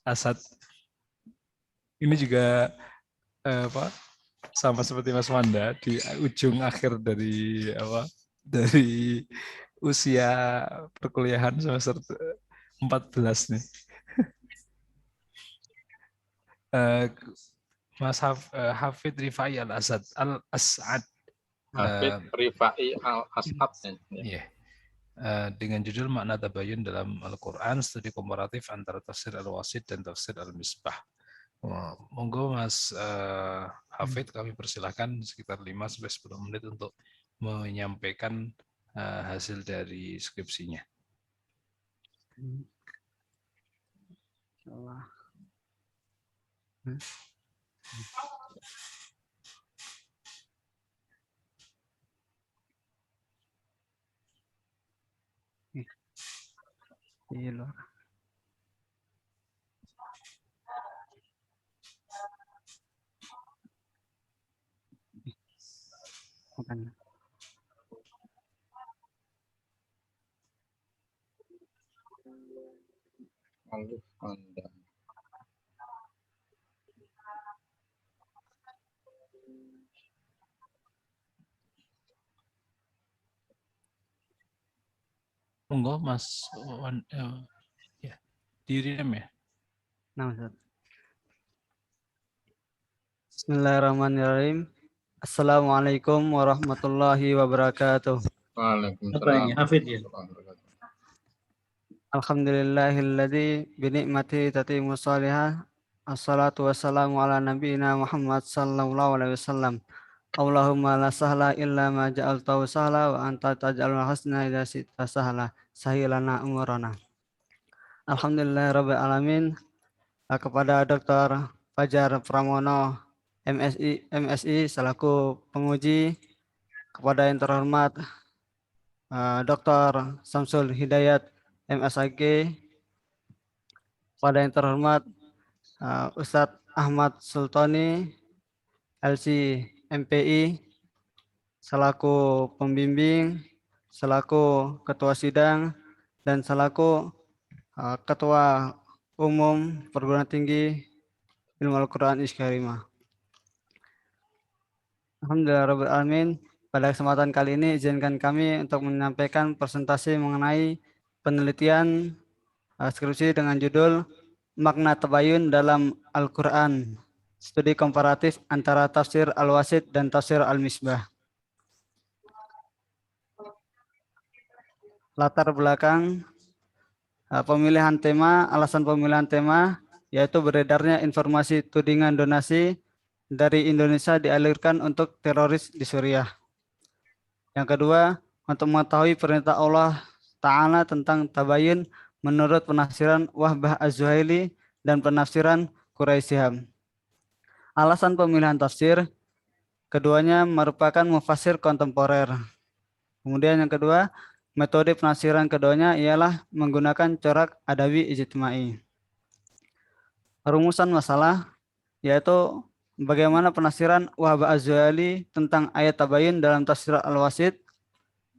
Asad. Ini juga apa? Sama seperti Mas Wanda di ujung akhir dari apa? Dari usia perkuliahan semester 14 nih. Eh, Hafid Rifai Al-Asad Al-As'ad. Hafid Rifai Al-As'ad. Yeah. Dengan judul Makna Tabayun dalam Al-Quran, studi komparatif antara tafsir Al-Wasit dan tafsir Al-Misbah. Monggo Mas Hafid, kami persilahkan sekitar 5-10 menit untuk menyampaikan hasil dari skripsinya. Iya. Makan. Alif Anda. Monggo Mas ya, direm ya. Nah, Ustaz. Bismillahirrahmanirrahim. Assalamualaikum warahmatullahi wabarakatuh. Waalaikumsalam. Alhamdulillahilladzi binikmati tatimu salihah. Assalatu wassalamu ala nabiyina Muhammad sallallahu alaihi wasallam. Allahumma la sahla illa ma ja'altahu sahla wa anta taj'alul hasna idza syi'ta sahla. Sahilana umurana. Alhamdulillah rabbil alamin. Kepada Dr. Fajar Pramono MSI selaku penguji, kepada yang terhormat Dr. Samsul Hidayat MSAG, kepada yang terhormat Ustadz Ahmad Sultani LC MPI selaku pembimbing, selaku ketua sidang, dan selaku ketua umum perguruan tinggi Ilmu Al-Quran Iskarimah. Alhamdulillahirrahmanirrahim. Pada kesempatan kali ini izinkan kami untuk menyampaikan presentasi mengenai penelitian skripsi dengan judul Makna Tabayun dalam Al-Quran, studi komparatif antara tafsir Al-Wasit dan tafsir Al-Misbah. Latar belakang pemilihan tema, alasan pemilihan tema, yaitu beredarnya informasi tudingan donasi dari Indonesia dialirkan untuk teroris di Suriah. Yang kedua, untuk mengetahui perintah Allah Ta'ala tentang tabayun menurut penafsiran Wahbah Az-Zuhaili dan penafsiran Quraisyham. Alasan pemilihan tafsir, keduanya merupakan mufassir kontemporer. Kemudian yang kedua, metode penafsiran keduanya ialah menggunakan corak adawi ijtimai. Rumusan masalah yaitu bagaimana penafsiran Wahbah Az-Zuhaili tentang ayat tabayun dalam tafsir Al-Wasit.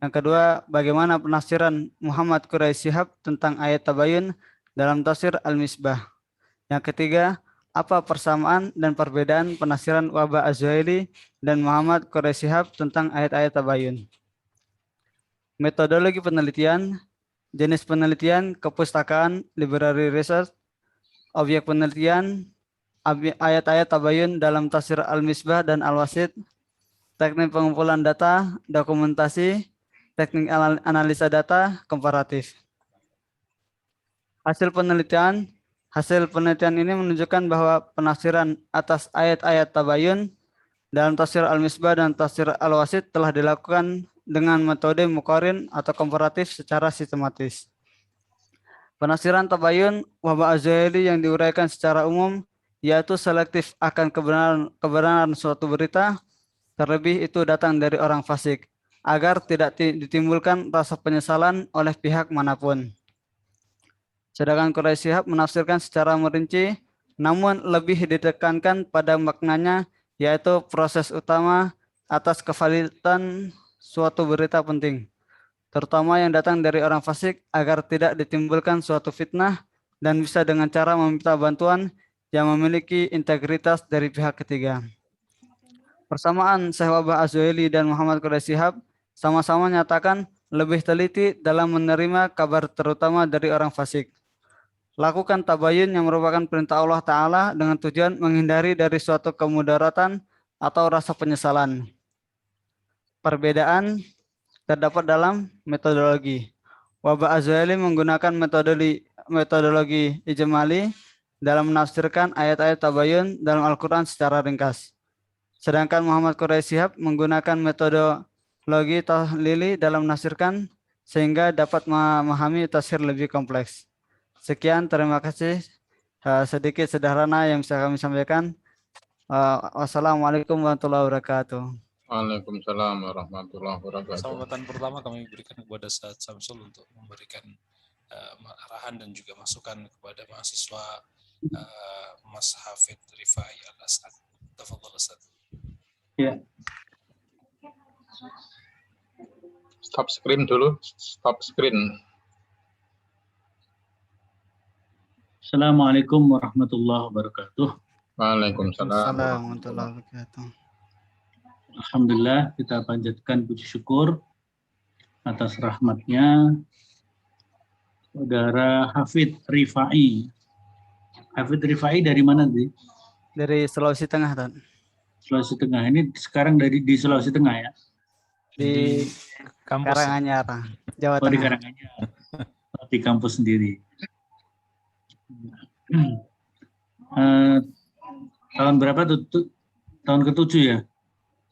Yang kedua, bagaimana penafsiran Muhammad Quraisyhab tentang ayat tabayun dalam tafsir Al-Misbah. Yang ketiga, apa persamaan dan perbedaan penafsiran Wahbah Az-Zuhaili dan Muhammad Quraisyhab tentang ayat-ayat tabayun. Metodologi penelitian, jenis penelitian, kepustakaan, library research, objek penelitian, ayat-ayat tabayun dalam tafsir Al-Misbah dan Al-Wasit, teknik pengumpulan data, dokumentasi, teknik analisa data, komparatif. Hasil penelitian ini menunjukkan bahwa penafsiran atas ayat-ayat tabayun dalam tafsir Al-Misbah dan tafsir Al-Wasit telah dilakukan dengan metode muqarrin atau komparatif secara sistematis. Penafsiran tabayun Wahbah Az-Zuhaili yang diuraikan secara umum yaitu selektif akan kebenaran suatu berita, terlebih itu datang dari orang fasik, agar tidak ditimbulkan rasa penyesalan oleh pihak manapun. Sedangkan Quraisyhab menafsirkan secara merinci, namun lebih ditekankan pada maknanya, yaitu proses utama atas kevalidan suatu berita penting, terutama yang datang dari orang fasik, agar tidak ditimbulkan suatu fitnah dan bisa dengan cara meminta bantuan yang memiliki integritas dari pihak ketiga. Persamaan Syekh Wahbah Az-Zuhaili dan Muhammad Quraish Shihab sama-sama menyatakan lebih teliti dalam menerima kabar terutama dari orang fasik. Lakukan tabayun yang merupakan perintah Allah Ta'ala dengan tujuan menghindari dari suatu kemudaratan atau rasa penyesalan. Perbedaan terdapat dalam metodologi. Wahbah Az-Zuhaili menggunakan metodologi ijmali dalam menafsirkan ayat-ayat tabayun dalam Al-Quran secara ringkas. Sedangkan Muhammad Quraish Shihab menggunakan metodologi tahlili dalam menafsirkan sehingga dapat memahami tafsir lebih kompleks. Sekian, terima kasih. Sedikit sederhana yang bisa kami sampaikan. Wassalamualaikum warahmatullahi wabarakatuh. Waalaikumsalam warahmatullahi wabarakatuh. Kesempatan pertama kami berikan kepada Ustaz Samsul untuk memberikan arahan dan juga masukan kepada mahasiswa Mas Hafid Rifai Al-Asad. Tafadhol Ustaz. Ya. Stop screen dulu, stop screen. Assalamualaikum warahmatullahi wabarakatuh. Waalaikumsalam warahmatullahi wabarakatuh. Alhamdulillah, kita panjatkan puji syukur atas rahmatnya saudara Hafid Rifai. Hafid Rifai dari mana sih? Dari Sulawesi Tengah, Tan. Sulawesi Tengah. Ini sekarang di Sulawesi Tengah ya? Di kampus Karanganyar, Jawa Oh, di Tengah. Karanganyar. Di kampus sendiri. Tahun berapa tuh? Tahun ke-7 ya?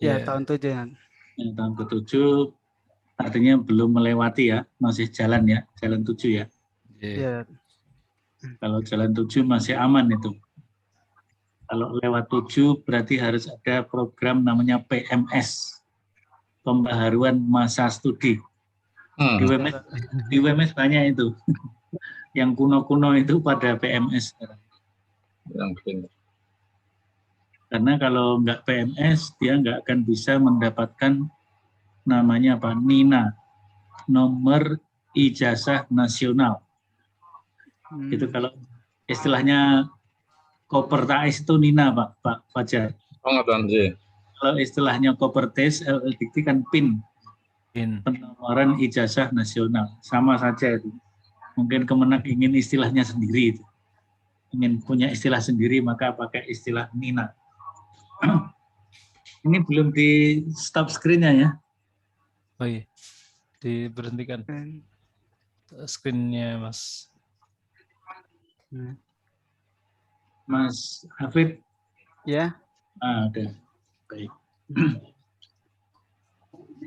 Ya, Ya. tahun 7. Ya, tahun ke-7 artinya belum melewati ya, masih jalan ya, jalan 7 ya. Ya. Kalau jalan 7 masih aman itu. Kalau lewat 7 berarti harus ada program namanya PMS, pembaharuan masa studi. Di WMS banyak itu. Yang kuno-kuno itu pada PMS. Yang begini. Karena kalau nggak PMS, dia nggak akan bisa mendapatkan namanya apa? NINA, nomor ijazah nasional. Itu kalau istilahnya koper tais itu NINA, Pak Fajar. Oh, ngoten nggih. Kalau istilahnya koper tais LLDT kan PIN, penomoran ijazah nasional. Sama saja itu. Mungkin Kemenak ingin istilahnya sendiri itu. Ingin punya istilah sendiri maka pakai istilah NINA. Ini belum di stop screen-nya ya. Oh iya, diberhentikan screen-nya Mas. Mas Hafid. Ya. Ada. Baik.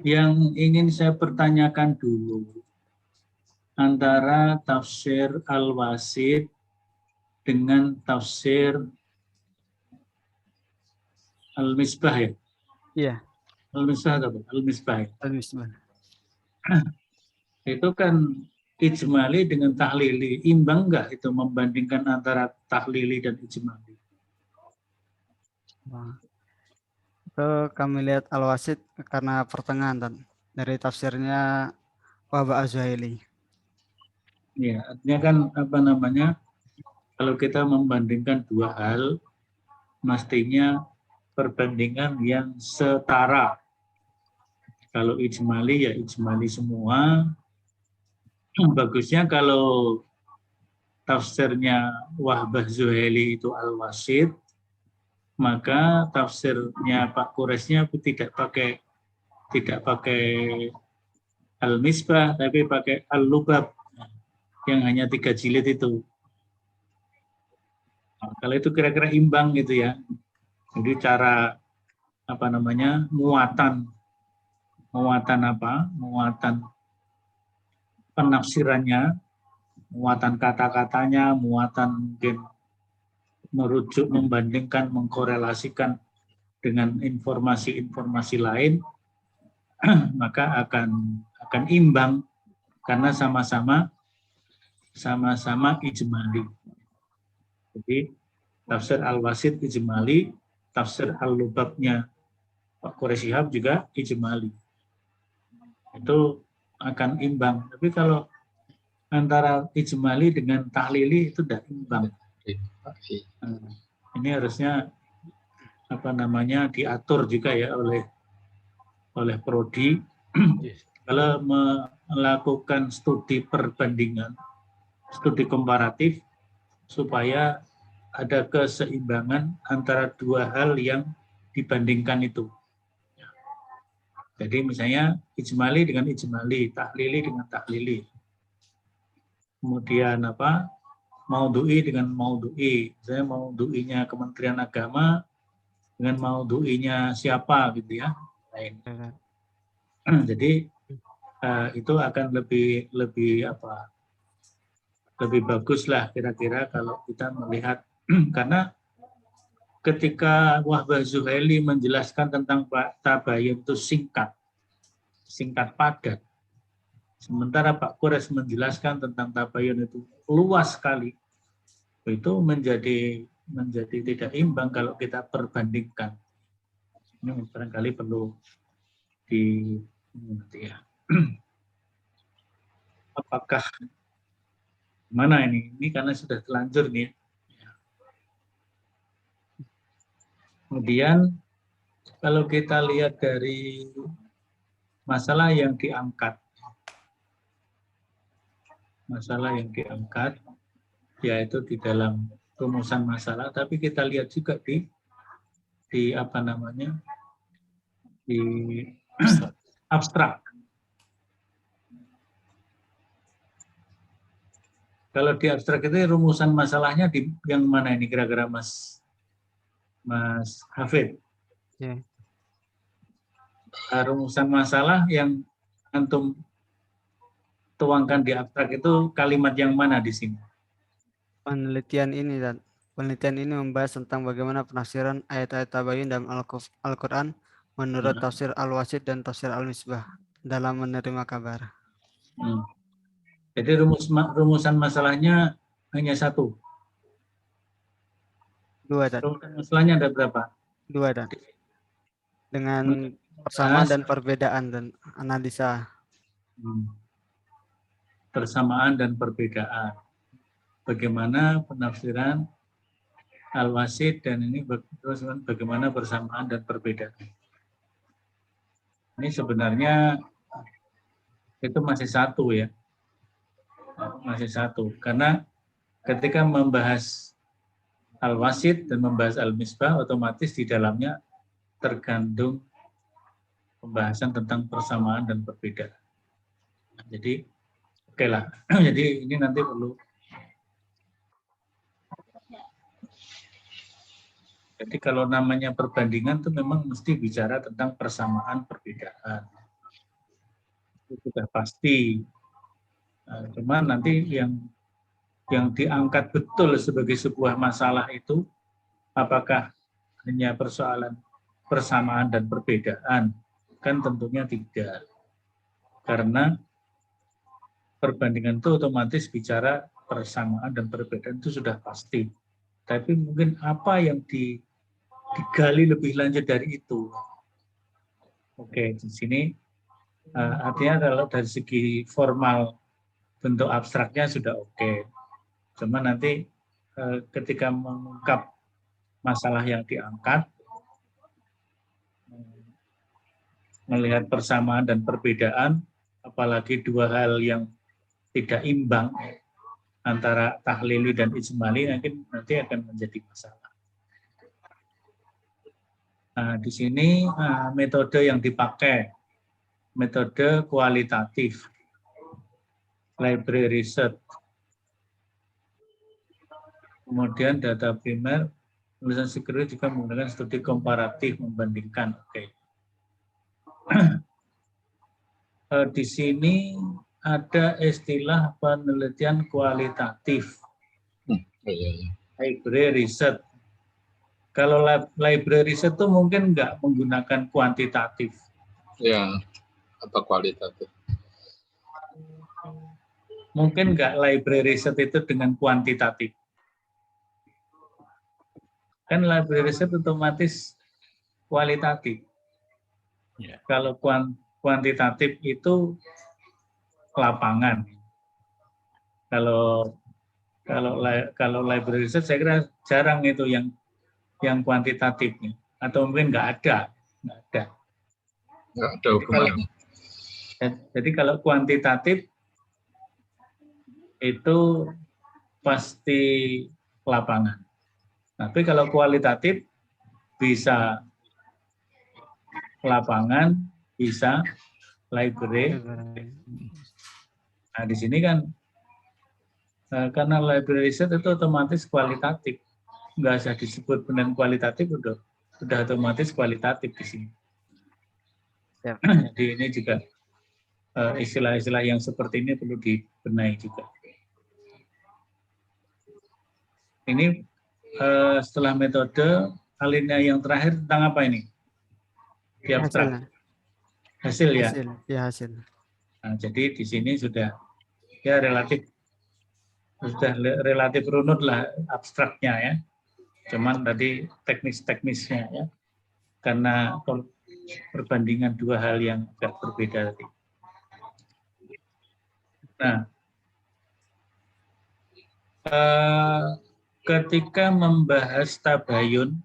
Yang ingin saya pertanyakan dulu antara tafsir Al-Wasit dengan tafsir Al-Misbah ya? Iya. Al-Misbah atau Al-Misbah. Al-Misbah. Itu kan ijmali dengan tahlili. Imbang nggak itu membandingkan antara tahlili dan ijmali? Itu kami lihat Al-Wasit karena pertengahan, Tan. Dari tafsirnya Wahbah Az-Zuhaili. Ya, artinya kan apa namanya? Kalau kita membandingkan dua hal, mestinya perbandingan yang setara. Kalau ijmali ya ijmali semua. Bagusnya kalau tafsirnya Wahbah Zuhaili itu Al-Wasit, maka tafsirnya Pak Quraisynya tidak pakai Al-Misbah, tapi pakai Al-Lubab yang hanya 3 jilid itu. Nah, kalau itu kira-kira imbang gitu ya. Jadi cara apa namanya muatan penafsirannya, muatan kata-katanya, muatan mungkin merujuk, membandingkan, mengkorelasikan dengan informasi-informasi lain, maka akan imbang karena sama-sama ijmali. Jadi tafsir Al-Wasit ijmali, tafsir Al-Lubabnya Pak Quraish Shihab juga ijmali. Itu akan imbang. Tapi kalau antara ijmali dengan tahlili itu tidak imbang. Ini harusnya diatur juga ya oleh prodi kalau melakukan studi perbandingan, studi komparatif supaya ada keseimbangan antara dua hal yang dibandingkan itu. Jadi misalnya ijmali dengan ijmali, tahlili dengan tahlili. Kemudian maudhu'i dengan maudhu'i. Misalnya maudhu'inya Kementerian Agama dengan maudhu'inya siapa gitu ya. Lain. Jadi itu akan lebih bagus lah kira-kira kalau kita melihat karena ketika Wahbah Zuhaili menjelaskan tentang tabayun itu singkat padat. Sementara Pak Quraisy menjelaskan tentang tabayun itu luas sekali. Itu menjadi tidak imbang kalau kita perbandingkan. Ini barangkali perlu dimengerti ya. Apakah mana ini? Ini karena sudah telanjur nih. Kemudian kalau kita lihat dari masalah yang diangkat, yaitu di dalam rumusan masalah, tapi kita lihat juga di abstrak. Kalau di abstrak itu rumusan masalahnya di yang mana ini kira-kira Mas Hafid? Ya. Rumusan masalah yang antum tuangkan di abstrak itu kalimat yang mana di sini? Penelitian ini membahas tentang bagaimana penafsiran ayat-ayat tabayun dalam Al-Quran menurut tafsir Al-Wasit dan tafsir Al-Misbah dalam menerima kabar. Jadi rumusan masalahnya hanya satu. Dua, Dan. Rumusan masalahnya ada berapa? Dua, Dan. Dengan persamaan dan perbedaan dan analisa. Persamaan dan perbedaan. Bagaimana penafsiran Al-Wasit dan ini bagaimana persamaan dan perbedaan. Ini sebenarnya itu masih satu ya. Masih satu. Karena ketika membahas Al-Wasit dan membahas Al-Misbah, otomatis di dalamnya terkandung pembahasan tentang persamaan dan perbedaan. Jadi, oke lah. Jadi ini nanti perlu. Jadi kalau namanya perbandingan itu memang mesti bicara tentang persamaan perbedaan. Itu sudah pasti. Cuman nanti yang diangkat betul sebagai sebuah masalah itu apakah hanya persoalan persamaan dan perbedaan? Kan tentunya tidak. Karena perbandingan itu otomatis bicara persamaan dan perbedaan itu sudah pasti. Tapi mungkin apa yang digali lebih lanjut dari itu. Oke, di sini artinya kalau dari segi formal bentuk abstraknya sudah oke. Cuma nanti ketika mengungkap masalah yang diangkat, melihat persamaan dan perbedaan, apalagi dua hal yang tidak imbang antara tahlili dan ijmali, nanti akan menjadi masalah. Nah, di sini metode yang dipakai, metode kualitatif, library research, kemudian data primer, penulisan sekuritas juga menggunakan studi komparatif membandingkan. Oke. Di sini ada istilah penelitian kualitatif, library research. Kalau library research itu mungkin nggak menggunakan kuantitatif. Ya, atau kualitatif. Mungkin nggak library research itu dengan kuantitatif. Kan library research otomatis kualitatif. Yeah. Kalau kuantitatif itu lapangan. Kalau kalau library research saya kira jarang itu yang kuantitatifnya, atau mungkin nggak ada. Nggak ada Jadi hubungannya. jadi kalau kuantitatif itu pasti lapangan. Tapi kalau kualitatif bisa lapangan, bisa library. Nah, di sini kan karena library research itu otomatis kualitatif. Nggak usah disebut benar kualitatif, udah otomatis kualitatif di sini. Siap. Jadi ini juga istilah-istilah yang seperti ini perlu dibenahi juga. Ini setelah metode, alinea yang terakhir tentang apa ini? Di abstrak. Hasil ya. Hasil. Nah, jadi di sini sudah ya relatif runut lah abstraknya ya. Cuman tadi teknis-teknisnya ya. Karena perbandingan dua hal yang agak berbeda tadi. Nah, ketika membahas tabayun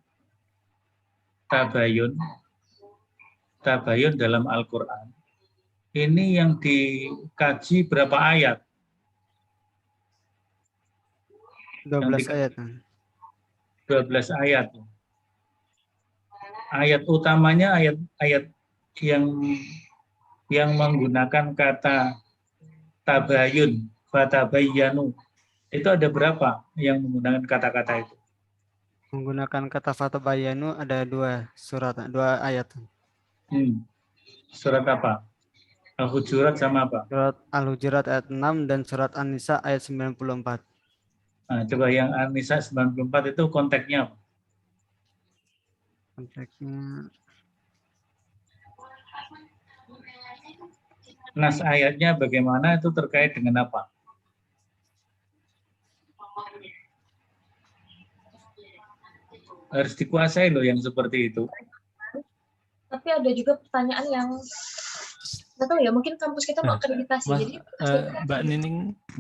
dalam Al-Quran, ini yang dikaji berapa ayat? 12 ayat. 12 ayat. Ayat utamanya ayat yang menggunakan kata tabayun, fatabayyanu. Itu ada berapa yang menggunakan kata-kata itu? Menggunakan kata fatabayyanu ada 2 ayat. Surat apa? Al-Hujurat sama apa? Surat Al-Hujurat ayat 6 dan surat An-Nisa ayat 94. Nah, coba yang An-Nisa 94 itu konteksnya apa? Konteksnya Nas ayatnya bagaimana, itu terkait dengan apa? Harus dikuasai loh yang seperti itu. Tapi ada juga pertanyaan yang nggak tahu ya, mungkin kampus kita mau akreditasi. Mas, Jadi Mbak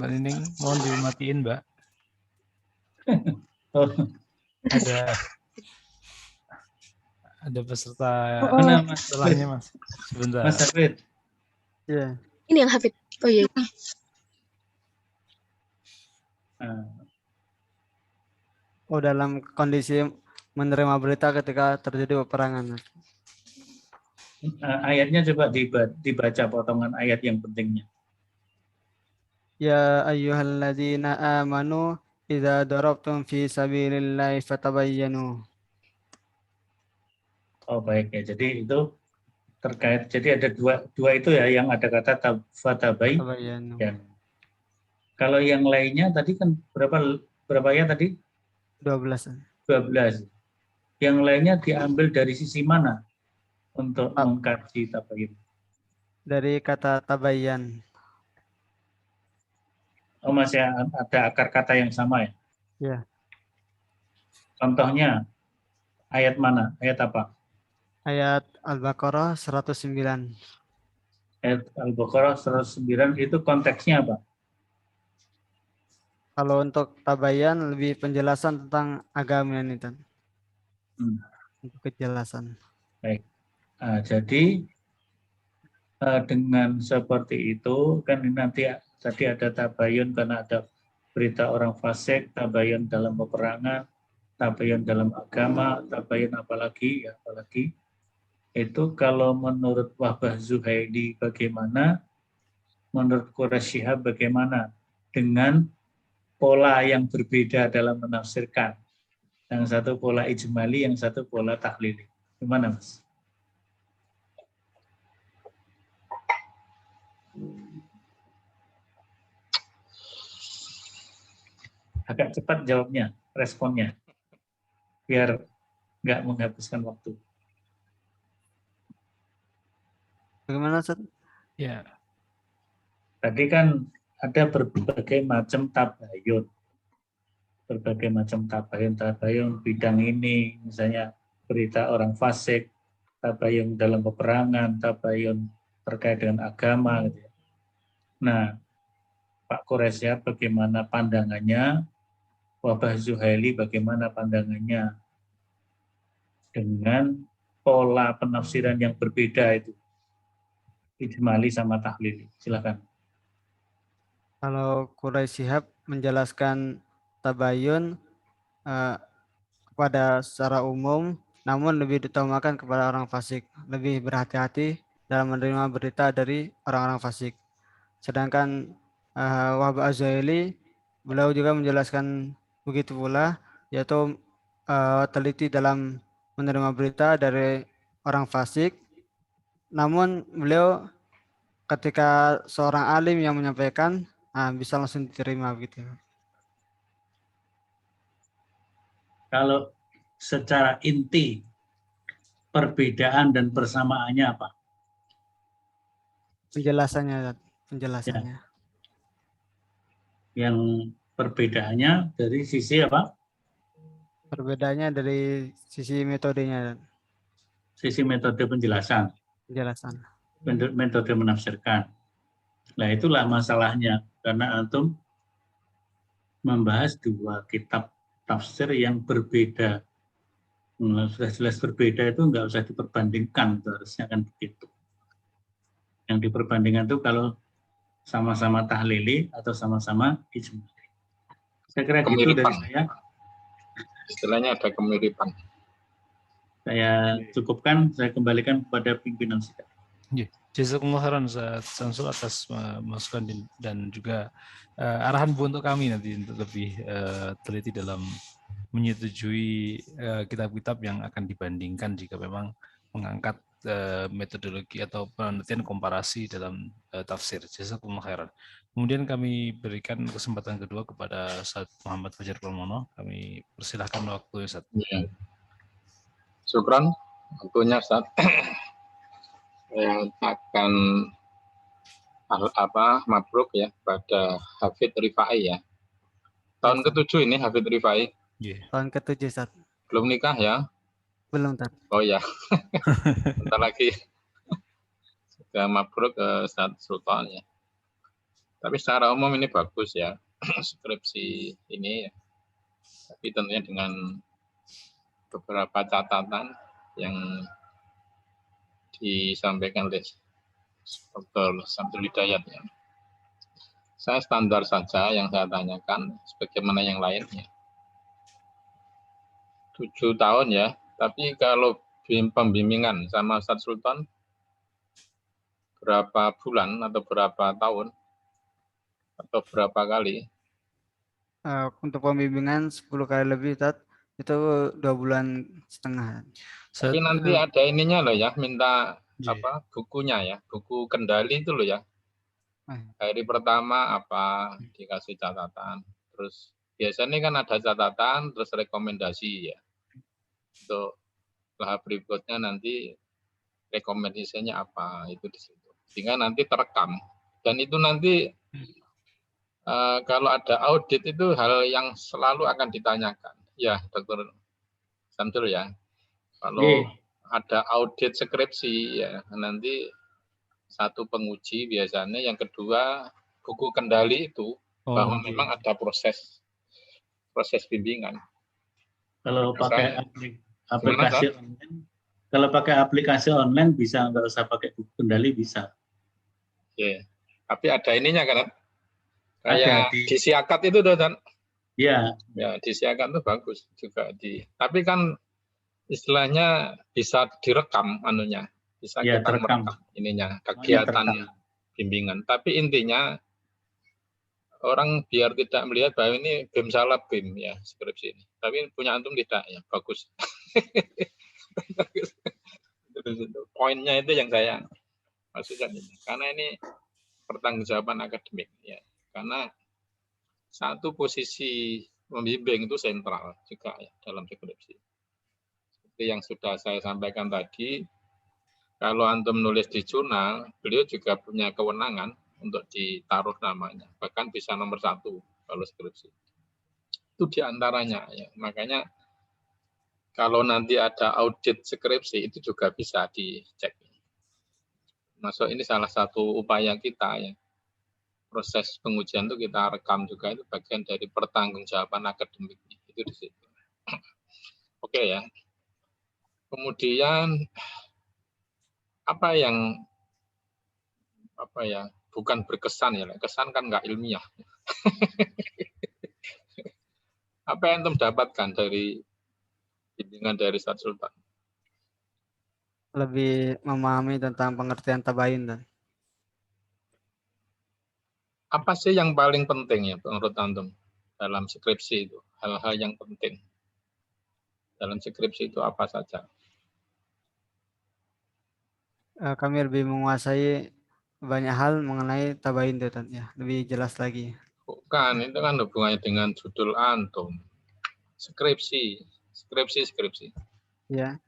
Nining, mohon dimatiin, Mbak. Oh, ada peserta mana Mas? setelahnya, Mas. Sebentar. Mas Hafid. ya. ini yang Hafid. Oh iya. Oh, dalam kondisi menerima berita ketika terjadi peperangan. Ayatnya coba dibaca potongan ayat yang pentingnya. Ya ayyuhalladzina amanu idza darabtum fi sabilillahi fatabayyanu. Oh baik ya, jadi itu terkait, jadi ada dua itu ya yang ada kata fatabai. Ya. Kalau yang lainnya tadi kan berapa ya tadi? 12. 12. Yang lainnya diambil dari sisi mana untuk mengkaji tabayun? Dari kata tabayyan. Oh masih ada akar kata yang sama ya? Ya. Contohnya ayat mana? Ayat apa? Ayat Al-Baqarah 109. Ayat Al-Baqarah 109 itu konteksnya apa? Kalau untuk tabayyan lebih penjelasan tentang agama ini, Tan. Untuk kejelasan. Baik. Nah, jadi dengan seperti itu kan nanti tadi ada tabayun karena ada berita orang fasik, tabayun dalam peperangan, tabayun dalam agama, tabayun apalagi itu kalau menurut Wahbah Zuhaili bagaimana, menurut Quraisy Shihab bagaimana, dengan pola yang berbeda dalam menafsirkan. Yang satu pola ijmali, yang satu pola tahlili. Gimana, Mas? Agak cepat jawabnya, responnya, biar nggak menghabiskan waktu. Bagaimana, Ustaz? Ya. Tadi kan ada berbagai macam tabayun. Berbagai macam tabayun bidang ini, misalnya berita orang fasik, tabayun dalam peperangan, tabayun terkait dengan agama. Gitu. Nah, Pak Koresya bagaimana pandangannya, Wabah Zuhaili bagaimana pandangannya dengan pola penafsiran yang berbeda itu, ijmali sama tahlili. Silakan. Kalau Quraisy Shihab menjelaskan tabayun kepada secara umum, namun lebih diutamakan kepada orang fasik, lebih berhati-hati dalam menerima berita dari orang-orang fasik. Sedangkan Wahab Az-Zuhaili, beliau juga menjelaskan begitu pula, yaitu teliti dalam menerima berita dari orang fasik, namun beliau ketika seorang alim yang menyampaikan, bisa langsung diterima begitu. Kalau secara inti perbedaan dan persamaannya apa? Penjelasannya. Yang perbedaannya dari sisi apa? Perbedaannya dari sisi metodenya. Sisi metode penjelasan. Metode menafsirkan. Nah, itulah masalahnya karena antum membahas dua kitab tafsir yang berbeda. Sudah jelas berbeda itu nggak usah diperbandingkan, harusnya kan begitu. Yang diperbandingkan itu kalau sama-sama tahlili atau sama-sama ijmali. Saya kira gitu dari saya. Istilahnya ada kemiripan. Saya cukupkan, saya kembalikan kepada pimpinan sidang. Jazakumullah khairan Ustaz Samsul atas masukan dan juga arahan Bu untuk kami nanti untuk lebih teliti dalam menyetujui kitab-kitab yang akan dibandingkan jika memang mengangkat metodologi atau penelitian komparasi dalam tafsir. Jazakumullah khairan. Kemudian kami berikan kesempatan kedua kepada Ustaz Muhammad Fajar Purnomo. Kami persilahkan waktu Ustaz. Ya. Syukran waktunya Ustaz. Saya akan mabruk ya pada Hafidz Rifai ya. Tahun ke-7 ini Hafidz Rifai. Tahun ke-7 Ustaz. Belum nikah ya? Belum Ustaz. Oh ya. Bentar lagi. Sudah mabruk ke Ustaz Sultan ya. Tapi secara umum ini bagus ya. Skripsi ini. Tapi tentunya dengan beberapa catatan yang disampaikan oleh Dr. Samsul Hidayat ya. Saya standar saja yang saya tanyakan, sebagaimana yang lainnya. 7 tahun ya, tapi kalau pembimbingan sama Ustaz Sultan, berapa bulan atau berapa tahun? Atau berapa kali? Untuk pembimbingan 10 kali lebih Ustaz, itu 2,5 bulan. Tapi nanti ada ininya loh ya, minta bukunya ya, buku kendali itu loh ya. Hari pertama dikasih catatan, terus biasanya kan ada catatan, terus rekomendasi ya. Untuk tahap berikutnya nanti rekomendasinya apa itu di situ. Sehingga nanti terekam dan itu nanti kalau ada audit itu hal yang selalu akan ditanyakan. Ya, Dr. Samsul ya. Kalau ada audit skripsi ya nanti satu penguji biasanya, yang kedua buku kendali itu bahwa memang ada proses bimbingan. Kalau pakai aplikasi online, kalau pakai aplikasi online bisa, nggak usah pakai buku kendali bisa. Ya, tapi ada ininya kan? Kayak di Siakat itu kan? Iya. Ya, di Siakat itu bagus juga tapi kan istilahnya bisa direkam anunya, bisa kita merekam ininya kegiatan bimbingan. Tapi intinya orang biar tidak melihat bahwa ini BEM salah BEM ya skripsi ini. Tapi punya antum tidak ya bagus. Poinnya itu yang saya maksudkan ini. Karena ini pertanggungjawaban akademik ya. Karena satu posisi membimbing itu sentral juga ya dalam skripsi. Yang sudah saya sampaikan tadi, kalau antum nulis di jurnal, beliau juga punya kewenangan untuk ditaruh namanya, bahkan bisa nomor 1 kalau skripsi. Itu diantaranya ya. Makanya kalau nanti ada audit skripsi itu juga bisa dicek. Masuk ini salah satu upaya kita ya. proses pengujian itu kita rekam juga, itu bagian dari pertanggungjawaban akademik itu di situ. Oke ya. Kemudian apa ya bukan berkesan ya, kesan kan nggak ilmiah. Apa yang antum dapatkan dari bimbingan dari Ustaz Sultan? Lebih memahami tentang pengertian tabayun dan Apa sih yang paling penting ya menurut antum dalam skripsi itu? Hal-hal yang penting dalam skripsi itu apa saja? kami lebih menguasai banyak hal mengenai tabayun dan ya lebih jelas lagi. Bukan, itu kan hubungannya dengan judul antum. Skripsi. Ya.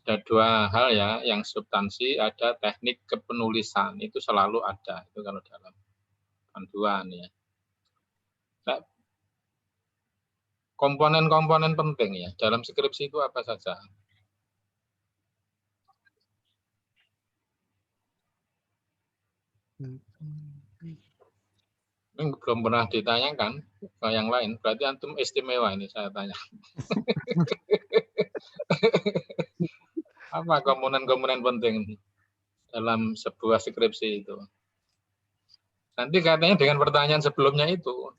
Ada dua hal ya, yang substansi, ada teknik kepenulisan. Itu selalu ada, itu kalau dalam panduan ya. Nah, komponen-komponen penting ya, dalam skripsi itu apa saja? Ini belum pernah ditanyakan ke yang lain, berarti antum istimewa ini saya tanya. Apa komponen-komponen penting dalam sebuah skripsi itu? Nanti katanya dengan pertanyaan sebelumnya itu.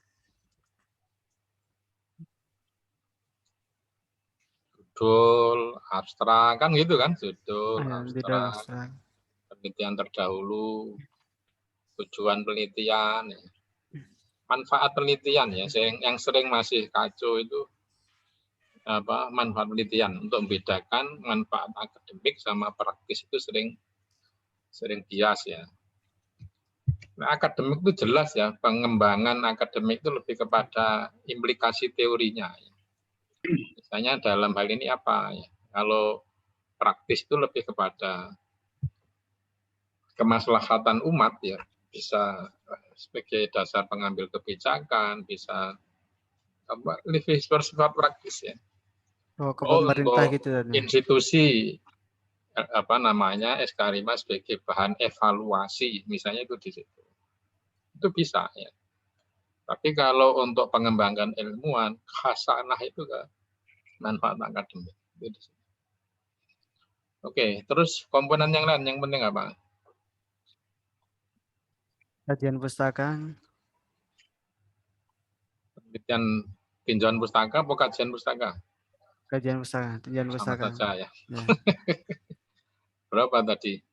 Judul, abstrak, kan gitu kan? Judul, abstrak, penelitian terdahulu, tujuan penelitian, manfaat penelitian ya. Yang sering masih kacau itu manfaat penelitian, untuk membedakan manfaat akademik sama praktis itu sering bias ya. Nah, akademik itu jelas ya, pengembangan akademik itu lebih kepada implikasi teorinya. Misalnya dalam hal ini apa ya? Kalau praktis itu lebih kepada kemaslahatan umat ya, bisa sebagai dasar pengambil kebijakan, bisa lebih bersifat praktis ya. Ke pemerintah untuk gitu dan institusi SK5 sebagai bahan evaluasi, misalnya itu di situ. Itu bisa ya. Tapi kalau untuk pengembangan ilmuwan, khasanah itu kan manfaat akademik. Oke, terus komponen yang lain yang penting apa? kajian pustaka. Penelitian tinjauan pustaka atau kajian pustaka? Kajian pustaka, tinjauan pustaka. Sama saja ya. Ya. Berapa tadi?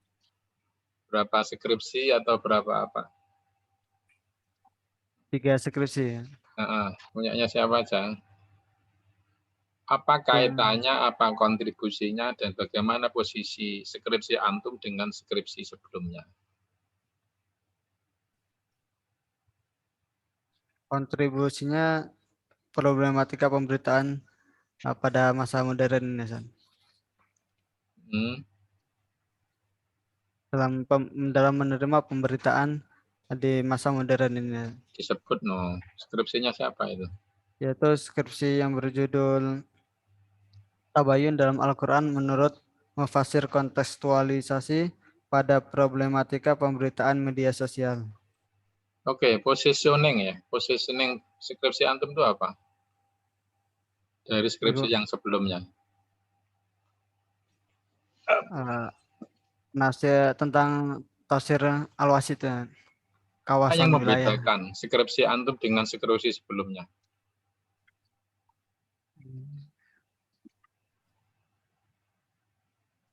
Berapa skripsi atau berapa apa? 3 skripsi. Punyanya siapa aja? Apa kaitannya, apa kontribusinya, dan bagaimana posisi skripsi antum dengan skripsi sebelumnya? Kontribusinya problematika pemberitaan pada masa modern ini, San. Dalam menerima pemberitaan di masa modern ini. Disebut skripsinya siapa itu? Yaitu skripsi yang berjudul Tabayun dalam Al-Quran menurut mufasir kontekstualisasi pada problematika pemberitaan media sosial. Oke, positioning ya. Positioning skripsi antum itu apa? Dari skripsi yang sebelumnya. Nasihat tentang tafsir al-wasit, kawasan yang wilayah. membedakan skripsi antum dengan skripsi sebelumnya?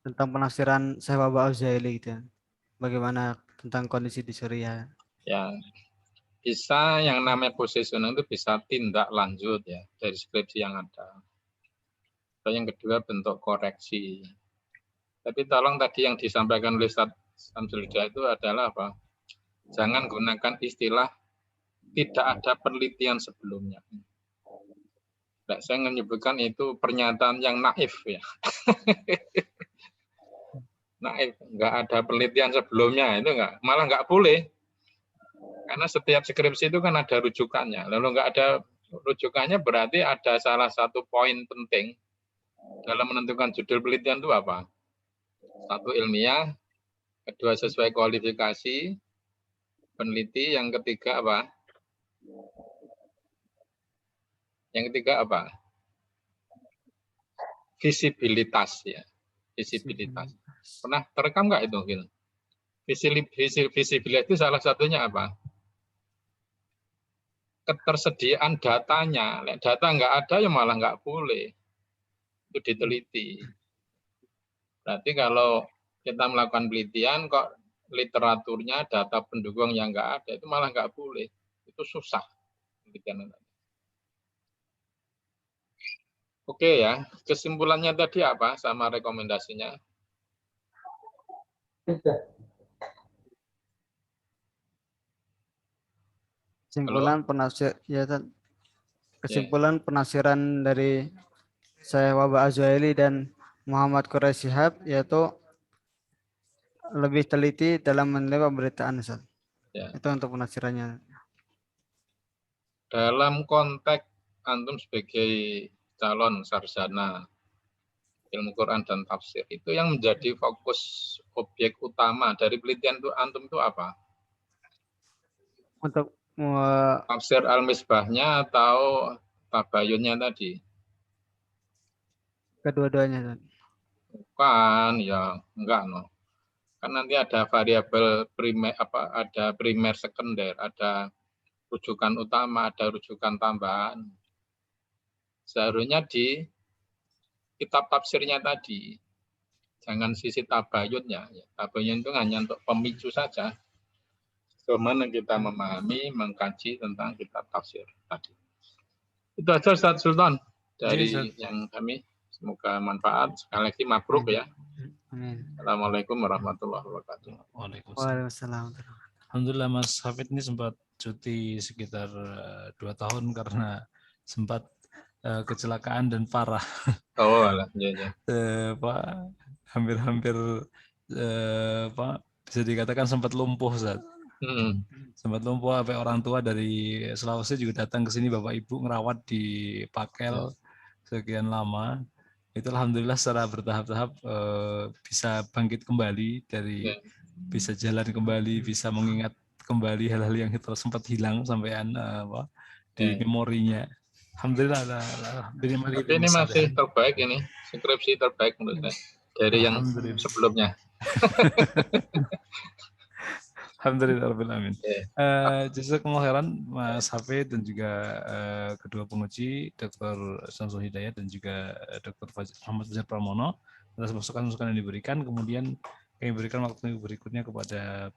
Tentang penafsiran Syekh Baba Al-Zaili gitu. Bagaimana tentang kondisi di Suriah. Ya, bisa yang namanya positioning itu bisa tindak lanjut ya dari skripsi yang ada. Dan yang kedua bentuk koreksi. Tapi tolong tadi yang disampaikan oleh Ustaz Samsul Hidayat itu adalah apa? Jangan gunakan istilah tidak ada penelitian sebelumnya. Nah, saya menyebutkan itu pernyataan yang naif ya. Naif, nggak ada penelitian sebelumnya, itu malah nggak boleh. Karena setiap skripsi itu kan ada rujukannya. Lalu nggak ada rujukannya berarti ada salah satu poin penting dalam menentukan judul penelitian itu apa? Satu ilmiah, kedua sesuai kualifikasi, peneliti, yang ketiga apa? Yang ketiga apa? Visibilitas ya. Visibilitas. Pernah terekam nggak itu? Gitu? Visibilitas itu salah satunya apa? Ketersediaan datanya. Data nggak ada ya malah nggak boleh. Itu diteliti. Berarti kalau kita melakukan penelitian kok literaturnya, data pendukung yang nggak ada, itu malah nggak boleh. Itu susah. Penelitian. Oke ya, kesimpulannya tadi apa sama rekomendasinya? Kesimpulan penafsiran dari Syekh Wahbah Az-Zuhaili dan Muhammad Quraish Shihab yaitu lebih teliti dalam menilai pemberitaan, Ustaz. Ya. Itu untuk penafsirannya. Dalam konteks antum sebagai calon sarjana ilmu Quran dan tafsir, itu yang menjadi fokus objek utama dari penelitian itu antum itu apa? Untuk tafsir al-misbahnya atau tabayunnya tadi? Kedua-duanya. Bukan, ya enggak no. Kan nanti ada variabel primer ada primer sekunder, ada rujukan utama, ada rujukan tambahan. Seharusnya di kitab tafsirnya tadi. Jangan sisi tabayunnya. Tabayun itu hanya untuk pemicu saja. Bagaimana kita memahami, mengkaji tentang kitab tafsir tadi. Itu aja Ustaz Sultan dari yang kami. Semoga manfaat. Sekali lagi mabruk ya. Amin. Assalamualaikum warahmatullahi wabarakatuh. Waalaikumsalam. Alhamdulillah Mas Hafid ini sempat cuti sekitar 2 tahun karena sempat kecelakaan dan parah. Oh, alah, ya. Pak, hampir Pak, bisa dikatakan sempat lumpuh Ustaz. Sempat lumpuh, sampai orang tua dari Sulawesi juga datang ke sini, Bapak Ibu ngerawat di Pakel sekian lama. Itu alhamdulillah secara bertahap-tahap bisa bangkit kembali dari bisa jalan kembali, bisa mengingat kembali hal-hal yang sempat hilang sampean di memorinya. Alhamdulillah Tapi ini masih terbaik ini, skripsi terbaik menurut saya dari yang sebelumnya. Alhamdulillah rabbil alamin. Jazakumullah khairan Mas Hafid dan juga kedua penguji Dr. Syamsul Hidayat dan juga Dr. Muhammad Fajar Pramono atas masukan-masukan yang diberikan. Kemudian kami berikan waktu berikutnya kepada